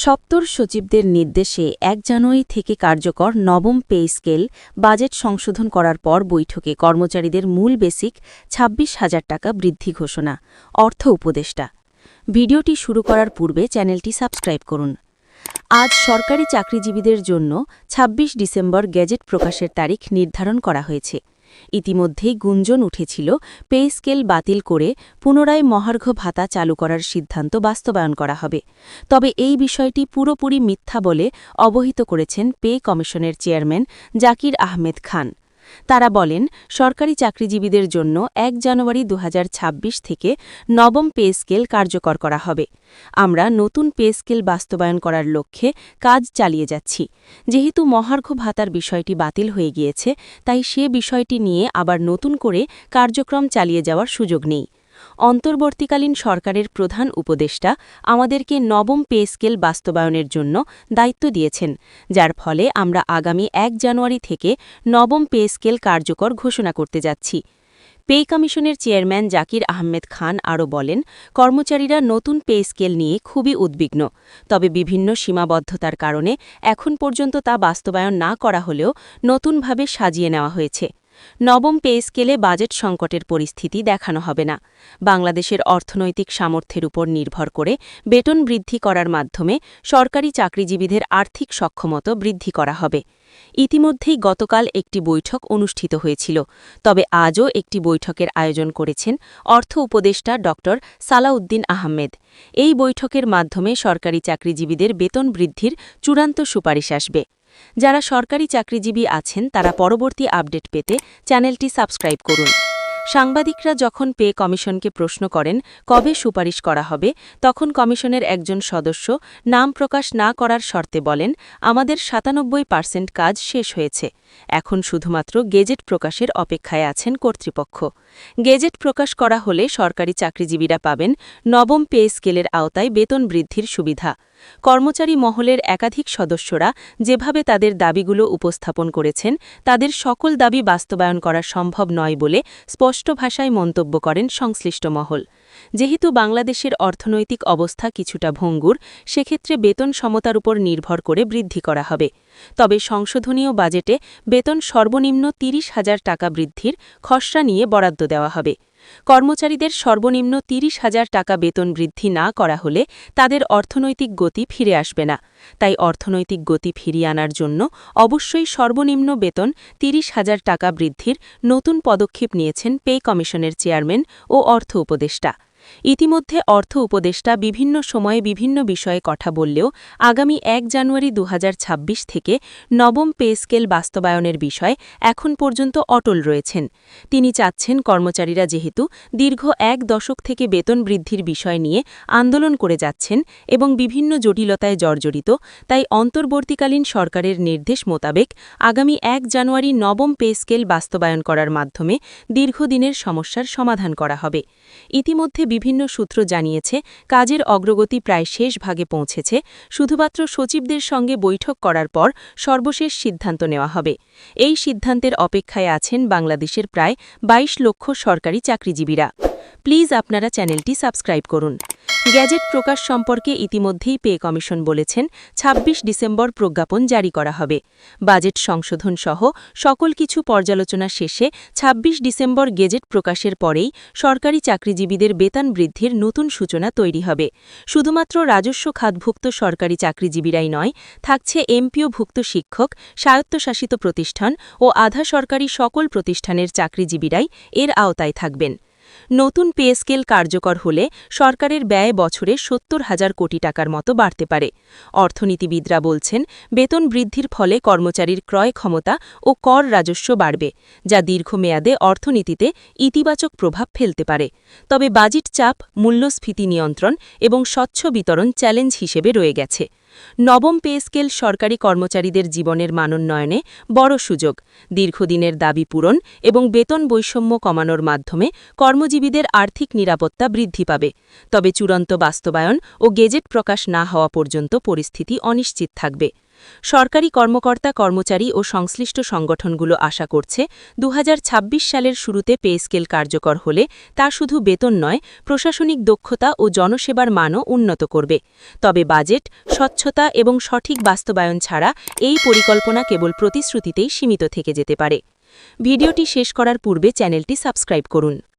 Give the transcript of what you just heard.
সপ্তর সচিবদের নির্দেশে ১ জানুয়ারি থেকে কার্যকর নবম পে স্কেল বাজেট সংশোধন করার পর বৈঠকে কর্মচারীদের মূল বেসিক ২৬,০০০ টাকা বৃদ্ধি ঘোষণা। অর্থ উপদেষ্টা। ভিডিওটি শুরু করার পূর্বে চ্যানেলটি সাবস্ক্রাইব করুন। আজ সরকারি চাকরিজীবীদের জন্য ২৬ ডিসেম্বর গেজেট প্রকাশের তারিখ নির্ধারণ করা হয়েছে। ইতিমধ্যেই গুঞ্জন উঠেছিল পে স্কেল বাতিল করে পুনরায় মহার্ঘ ভাতা চালু করার সিদ্ধান্ত বাস্তবায়ন করা হবে। তবে এই বিষয়টি পুরোপুরি মিথ্যা বলে অবহিত করেছেন পে কমিশনের চেয়ারম্যান জাকির আহমেদ খান। তারা বলেন, সরকারি চাকরিজীবীদের জন্য ১ জানুয়ারি ২০২৬ থেকে নবম পে স্কেল কার্যকর করা হবে। আমরা নতুন পে স্কেল বাস্তবায়ন করার লক্ষ্যে কাজ চালিয়ে যাচ্ছি। যেহেতু মহার্ঘ ভাতার বিষয়টি বাতিল হয়ে গিয়েছে, তাই সে বিষয়টি নিয়ে আবার নতুন করে কার্যক্রম চালিয়ে যাওয়ার সুযোগ নেই। অন্তর্বর্তীকালীন সরকারের প্রধান উপদেষ্টা আমাদেরকে নবম পে স্কেল বাস্তবায়নের জন্য দায়িত্ব দিয়েছেন, যার ফলে আমরা আগামী ১ জানুয়ারি থেকে নবম পে স্কেল কার্যকর ঘোষণা করতে যাচ্ছি। পে কমিশনের চেয়ারম্যান জাকির আহমেদ খান আরও বলেন, কর্মচারীরা নতুন পে স্কেল নিয়ে খুবই উদ্বিগ্ন। তবে বিভিন্ন সীমাবদ্ধতার কারণে এখন পর্যন্ত তা বাস্তবায়ন না করা হলেও নতুনভাবে সাজিয়ে নেওয়া হয়েছে। নবম পে স্কেলে বাজেট সংকটের পরিস্থিতি দেখানো হবে না। বাংলাদেশের অর্থনৈতিক সামর্থ্যের উপর নির্ভর করে বেতন বৃদ্ধি করার মাধ্যমে সরকারি চাকরিজীবীদের আর্থিক সক্ষমতা বৃদ্ধি করা হবে। ইতিমধ্যেই গতকাল একটি বৈঠক অনুষ্ঠিত হয়েছিল, তবে আজও একটি বৈঠকের আয়োজন করেছেন অর্থ উপদেষ্টা ড. সালাউদ্দিন আহমেদ। এই বৈঠকের মাধ্যমে সরকারি চাকরিজীবীদের বেতন বৃদ্ধির চূড়ান্ত সুপারিশ আসবে। যারা সরকারি চাকরিজীবী আছেন তারা পরবর্তী আপডেট পেতে চ্যানেলটি সাবস্ক্রাইব করুন। সাংবাদিকরা যখন পে কমিশনকে প্রশ্ন করেন কবে সুপারিশ করা হবে, তখন কমিশনের একজন সদস্য নাম প্রকাশ না করার শর্তে বলেন, আমাদের ৯৭% কাজ শেষ হয়েছে। এখন শুধুমাত্র গেজেট প্রকাশের অপেক্ষায় আছেন কর্তৃপক্ষ। গেজেট প্রকাশ করা হলে সরকারি চাকরিজীবীরা পাবেন নবম পে স্কেলের আওতায় বেতন বৃদ্ধির সুবিধা। কর্মচারী মহলের একাধিক সদস্যরা যেভাবে তাদের দাবিগুলো উপস্থাপন করেছেন, তাদের সকল দাবি বাস্তবায়ন করা সম্ভব নয় বলে স্পষ্ট ভাষায় মন্তব্য করেন সংশ্লিষ্ট মহল। যেহেতু বাংলাদেশের অর্থনৈতিক অবস্থা কিছুটা ভঙ্গুর, সেক্ষেত্রে বেতন সমতার উপর নির্ভর করে বৃদ্ধি করা হবে। তবে সংশোধনীয় বাজেটে বেতন সর্বনিম্ন ৩০,০০০ টাকা বৃদ্ধির খসড়া নিয়ে বরাদ্দ দেওয়া হবে। কর্মচারীদের সর্বনিম্ন ৩০,০০০ টাকা বেতন বৃদ্ধি না করা হলে তাদের অর্থনৈতিক গতি ফিরে আসবে না। তাই অর্থনৈতিক গতি ফিরিয়ে আনার জন্য অবশ্যই সর্বনিম্ন বেতন ৩০,০০০ টাকা বৃদ্ধির নতুন পদক্ষেপ নিয়েছেন পে কমিশনের চেয়ারম্যান ও অর্থ উপদেষ্টা। ইতিমধ্যে অর্থ উপদেষ্টা বিভিন্ন সময়ে বিভিন্ন বিষয়ে কথা বললেও আগামী ১ জানুয়ারি ২০২৬ থেকে নবম পে স্কেল বাস্তবায়নের বিষয় এখন পর্যন্ত অটল রয়েছেন। তিনি চাচ্ছেন কর্মচারীরা যেহেতু দীর্ঘ ১ দশক থেকে বেতন বৃদ্ধির বিষয় নিয়ে আন্দোলন করে যাচ্ছেন এবং বিভিন্ন জটিলতায় জর্জরিত, তাই অন্তর্বর্তীকালীন সরকারের নির্দেশ মোতাবেক আগামী ১ জানুয়ারি নবম পে স্কেল বাস্তবায়ন করার মাধ্যমে দীর্ঘদিনের সমস্যার সমাধান করা হবে। ইতিমধ্যে বিভিন্ন সূত্র জানিয়েছে, কাজের অগ্রগতি প্রায় শেষ ভাগে পৌঁছেছে। শুধুমাত্র সচিবদের সঙ্গে বৈঠক করার পর সর্বশেষ সিদ্ধান্ত নেওয়া হবে। এই সিদ্ধান্তের অপেক্ষায় আছেন বাংলাদেশের প্রায় ২২ লক্ষ সরকারি চাকরিজীবীরা। প্লিজ আপনারা চ্যানেলটি সাবস্ক্রাইব করুন। গ্যাজেট প্রকাশ সম্পর্কে ইতিমধ্যেই পে কমিশন বলেছেন ২৬ ডিসেম্বর প্রজ্ঞাপন জারি করা হবে। বাজেট সংশোধন সহ সকল কিছু পর্যালোচনা শেষে ২৬ ডিসেম্বর গেজেট প্রকাশের পরেই সরকারি চাকরিজীবীদের বেতন বৃদ্ধির নতুন সূচনা তৈরি হবে। শুধুমাত্র রাজস্ব খাতভুক্ত সরকারি চাকরিজীবীরাই নয়, থাকছে এমপিওভুক্ত শিক্ষক, স্বায়ত্তশাসিত প্রতিষ্ঠান ও আধা সরকারি সকল প্রতিষ্ঠানের চাকরিজীবীরাই এর আওতায় থাকবেন। নতুন পে স্কেল কার্যকর হলে সরকারের ব্যয় বছরে ৭০,০০০ কোটি টাকার মতো বাড়তে পারে। অর্থনীতিবিদরা বলছেন, বেতন বৃদ্ধির ফলে কর্মচারীর ক্রয় ক্ষমতা ও কর রাজস্ব বাড়বে, যা দীর্ঘমেয়াদে অর্থনীতিতে ইতিবাচক প্রভাব ফেলতে পারে। তবে বাজেট চাপ, মূল্যস্ফীতি নিয়ন্ত্রণ এবং স্বচ্ছ বিতরণ চ্যালেঞ্জ হিসেবে রয়ে গেছে। নবম পে স্কেল সরকারি কর্মচারীদের জীবনের মানোন্নয়নে বড় সুযোগ। দীর্ঘদিনের দাবি পূরণ এবং বেতন বৈষম্য কমানোর মাধ্যমে কর্মজীবীদের আর্থিক নিরাপত্তা বৃদ্ধি পাবে। তবে চূড়ান্ত বাস্তবায়ন ও গেজেট প্রকাশ না হওয়া পর্যন্ত পরিস্থিতি অনিশ্চিত থাকবে। সরকারি কর্মকর্তা কর্মচারী ও সংশ্লিষ্ট সংগঠনগুলো আশা করছে 2026 সালের শুরুতে পে স্কেল কার্যকর হলে তা শুধু বেতন নয়, প্রশাসনিক দক্ষতা ও জনসেবার মানও উন্নত করবে। তবে বাজেট, স্বচ্ছতা এবং সঠিক বাস্তবায়ন ছাড়া এই পরিকল্পনা কেবল প্রতিশ্রুতিতেই সীমিত থেকে যেতে পারে। ভিডিওটি শেষ করার পূর্বে চ্যানেলটি সাবস্ক্রাইব করুন।